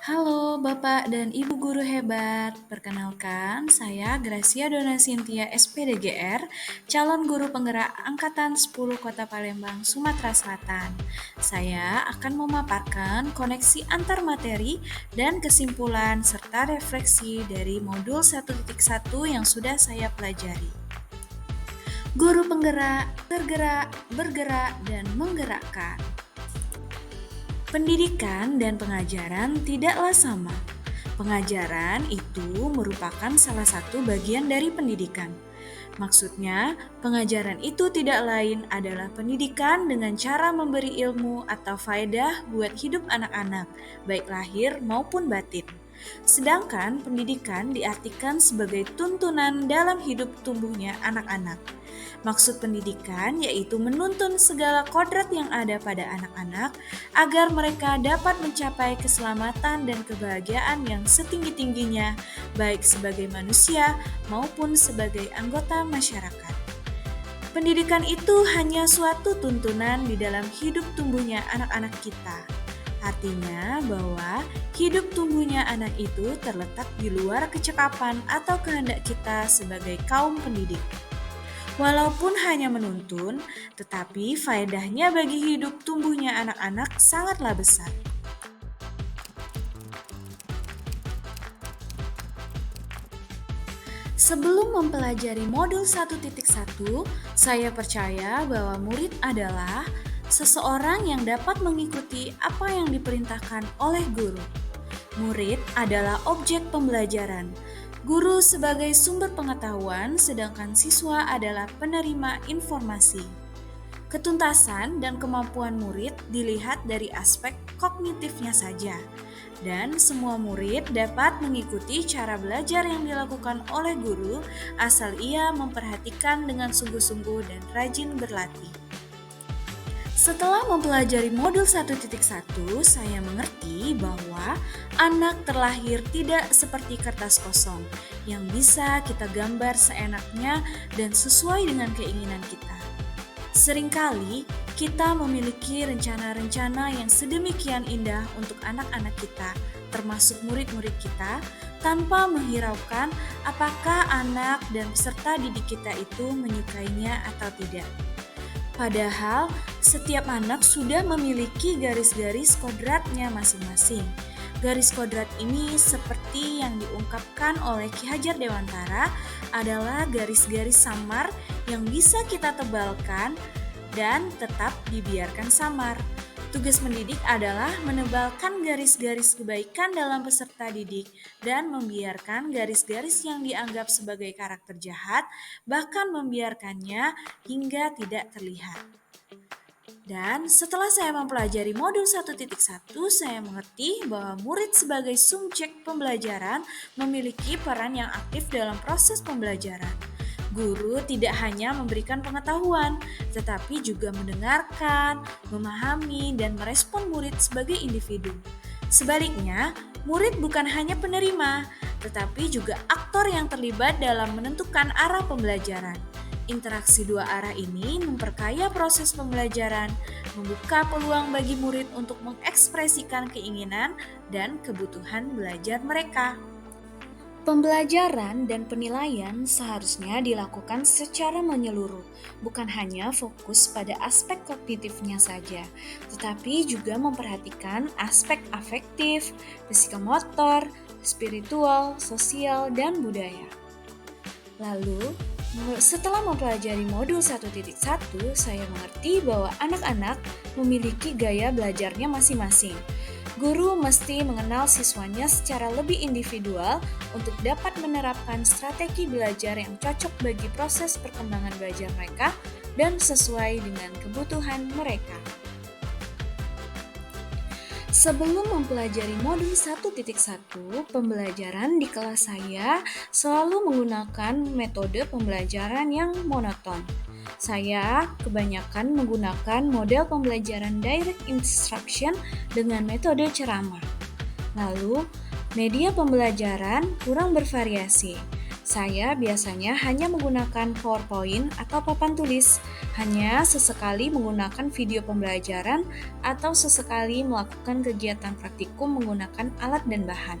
Halo Bapak dan Ibu guru hebat, perkenalkan saya Gracia Dona Cynthia SPDGR, calon guru penggerak Angkatan 10 Kota Palembang, Sumatera Selatan. Saya akan memaparkan koneksi antar materi dan kesimpulan serta refleksi dari modul 1.1 yang sudah saya pelajari. Guru penggerak, tergerak, bergerak, dan menggerakkan. Pendidikan dan pengajaran tidaklah sama. Pengajaran itu merupakan salah satu bagian dari pendidikan. Maksudnya, pengajaran itu tidak lain adalah pendidikan dengan cara memberi ilmu atau faedah buat hidup anak-anak, baik lahir maupun batin. Sedangkan pendidikan diartikan sebagai tuntunan dalam hidup tumbuhnya anak-anak. Maksud pendidikan yaitu menuntun segala kodrat yang ada pada anak-anak agar mereka dapat mencapai keselamatan dan kebahagiaan yang setinggi-tingginya, baik sebagai manusia maupun sebagai anggota masyarakat. Pendidikan itu hanya suatu tuntunan di dalam hidup tumbuhnya anak-anak kita. Artinya bahwa hidup tumbuhnya anak itu terletak di luar kecekapan atau kehendak kita sebagai kaum pendidik. Walaupun hanya menuntun, tetapi faedahnya bagi hidup tumbuhnya anak-anak sangatlah besar. Sebelum mempelajari modul 1.1, saya percaya bahwa murid adalah seseorang yang dapat mengikuti apa yang diperintahkan oleh guru. Murid adalah objek pembelajaran. Guru sebagai sumber pengetahuan, sedangkan siswa adalah penerima informasi. Ketuntasan dan kemampuan murid dilihat dari aspek kognitifnya saja, dan semua murid dapat mengikuti cara belajar yang dilakukan oleh guru asal ia memperhatikan dengan sungguh-sungguh dan rajin berlatih. Setelah mempelajari modul 1.1, saya mengerti bahwa anak terlahir tidak seperti kertas kosong yang bisa kita gambar seenaknya dan sesuai dengan keinginan kita. Seringkali kita memiliki rencana-rencana yang sedemikian indah untuk anak-anak kita, termasuk murid-murid kita, tanpa menghiraukan apakah anak dan peserta didik kita itu menyukainya atau tidak. Padahal, setiap anak sudah memiliki garis-garis kodratnya masing-masing. Garis kodrat ini seperti yang diungkapkan oleh Ki Hajar Dewantara adalah garis-garis samar yang bisa kita tebalkan dan tetap dibiarkan samar. Tugas mendidik adalah menebalkan garis-garis kebaikan dalam peserta didik dan membiarkan garis-garis yang dianggap sebagai karakter jahat, bahkan membiarkannya hingga tidak terlihat. Dan setelah saya mempelajari modul 1.1, saya mengerti bahwa murid sebagai subjek pembelajaran memiliki peran yang aktif dalam proses pembelajaran. Guru tidak hanya memberikan pengetahuan, tetapi juga mendengarkan, memahami, dan merespon murid sebagai individu. Sebaliknya, murid bukan hanya penerima, tetapi juga aktor yang terlibat dalam menentukan arah pembelajaran. Interaksi dua arah ini memperkaya proses pembelajaran, membuka peluang bagi murid untuk mengekspresikan keinginan dan kebutuhan belajar mereka. Pembelajaran dan penilaian seharusnya dilakukan secara menyeluruh, bukan hanya fokus pada aspek kognitifnya saja, tetapi juga memperhatikan aspek afektif, psikomotor, spiritual, sosial, dan budaya. Lalu, setelah mempelajari modul 1.1, saya mengerti bahwa anak-anak memiliki gaya belajarnya masing-masing. Guru mesti mengenal siswanya secara lebih individual untuk dapat menerapkan strategi belajar yang cocok bagi proses perkembangan belajar mereka dan sesuai dengan kebutuhan mereka. Sebelum mempelajari modul 1.1, pembelajaran di kelas saya selalu menggunakan metode pembelajaran yang monoton. Saya kebanyakan menggunakan model pembelajaran direct instruction dengan metode ceramah. Lalu, media pembelajaran kurang bervariasi. Saya biasanya hanya menggunakan PowerPoint atau papan tulis, hanya sesekali menggunakan video pembelajaran atau sesekali melakukan kegiatan praktikum menggunakan alat dan bahan.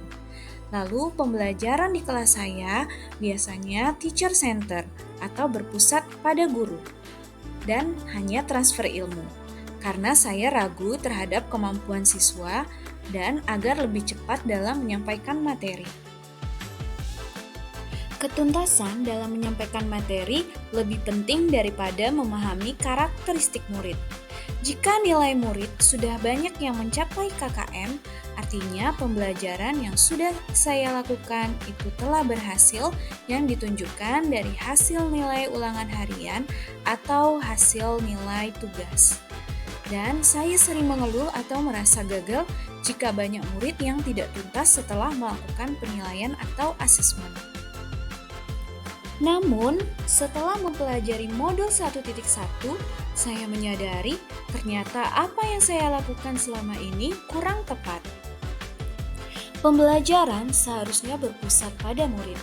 Lalu pembelajaran di kelas saya biasanya teacher center atau berpusat pada guru dan hanya transfer ilmu. Karena saya ragu terhadap kemampuan siswa dan agar lebih cepat dalam menyampaikan materi. Ketuntasan dalam menyampaikan materi lebih penting daripada memahami karakteristik murid. Jika nilai murid sudah banyak yang mencapai KKM, artinya pembelajaran yang sudah saya lakukan itu telah berhasil yang ditunjukkan dari hasil nilai ulangan harian atau hasil nilai tugas. Dan saya sering mengeluh atau merasa gagal jika banyak murid yang tidak tuntas setelah melakukan penilaian atau asesmen. Namun, setelah mempelajari modul 1.1, saya menyadari ternyata apa yang saya lakukan selama ini kurang tepat. Pembelajaran seharusnya berpusat pada murid.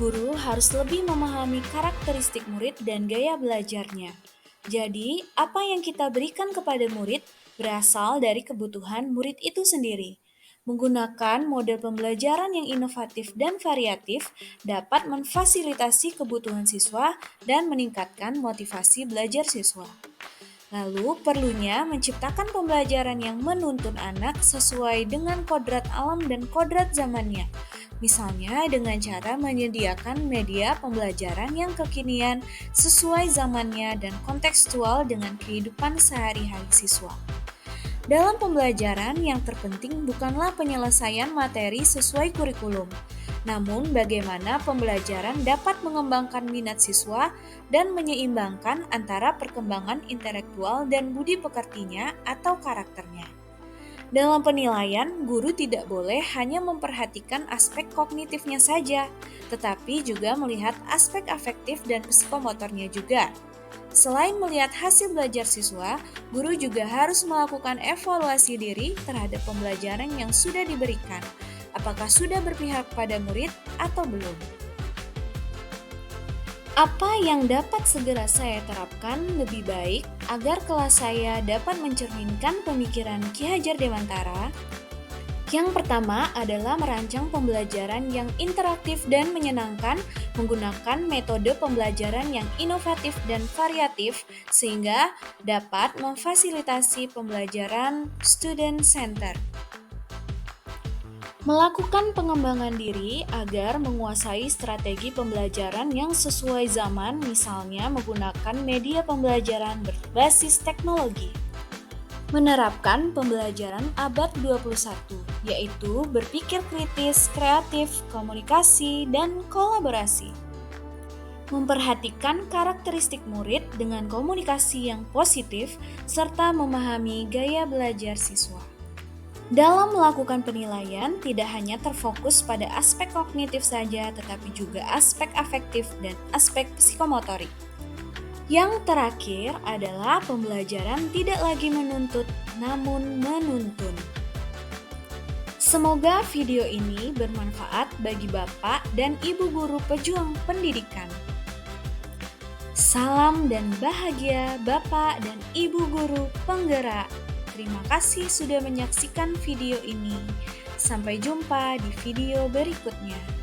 Guru harus lebih memahami karakteristik murid dan gaya belajarnya. Jadi, apa yang kita berikan kepada murid berasal dari kebutuhan murid itu sendiri. Menggunakan model pembelajaran yang inovatif dan variatif dapat memfasilitasi kebutuhan siswa dan meningkatkan motivasi belajar siswa. Lalu, perlunya menciptakan pembelajaran yang menuntun anak sesuai dengan kodrat alam dan kodrat zamannya. Misalnya dengan cara menyediakan media pembelajaran yang kekinian sesuai zamannya dan kontekstual dengan kehidupan sehari-hari siswa. Dalam pembelajaran, yang terpenting bukanlah penyelesaian materi sesuai kurikulum, namun bagaimana pembelajaran dapat mengembangkan minat siswa dan menyeimbangkan antara perkembangan intelektual dan budi pekertinya atau karakternya. Dalam penilaian, guru tidak boleh hanya memperhatikan aspek kognitifnya saja, tetapi juga melihat aspek afektif dan psikomotornya juga. Selain melihat hasil belajar siswa, guru juga harus melakukan evaluasi diri terhadap pembelajaran yang sudah diberikan. Apakah sudah berpihak pada murid atau belum? Apa yang dapat segera saya terapkan lebih baik agar kelas saya dapat mencerminkan pemikiran Ki Hajar Dewantara? Yang pertama adalah merancang pembelajaran yang interaktif dan menyenangkan menggunakan metode pembelajaran yang inovatif dan variatif sehingga dapat memfasilitasi pembelajaran student center. Melakukan pengembangan diri agar menguasai strategi pembelajaran yang sesuai zaman, misalnya menggunakan media pembelajaran berbasis teknologi. Menerapkan pembelajaran abad 21, yaitu berpikir kritis, kreatif, komunikasi, dan kolaborasi. Memperhatikan karakteristik murid dengan komunikasi yang positif, serta memahami gaya belajar siswa. Dalam melakukan penilaian, tidak hanya terfokus pada aspek kognitif saja, tetapi juga aspek afektif dan aspek psikomotorik. Yang terakhir adalah pembelajaran tidak lagi menuntut, namun menuntun. Semoga video ini bermanfaat bagi Bapak dan Ibu guru pejuang pendidikan. Salam dan bahagia Bapak dan Ibu guru penggerak. Terima kasih sudah menyaksikan video ini. Sampai jumpa di video berikutnya.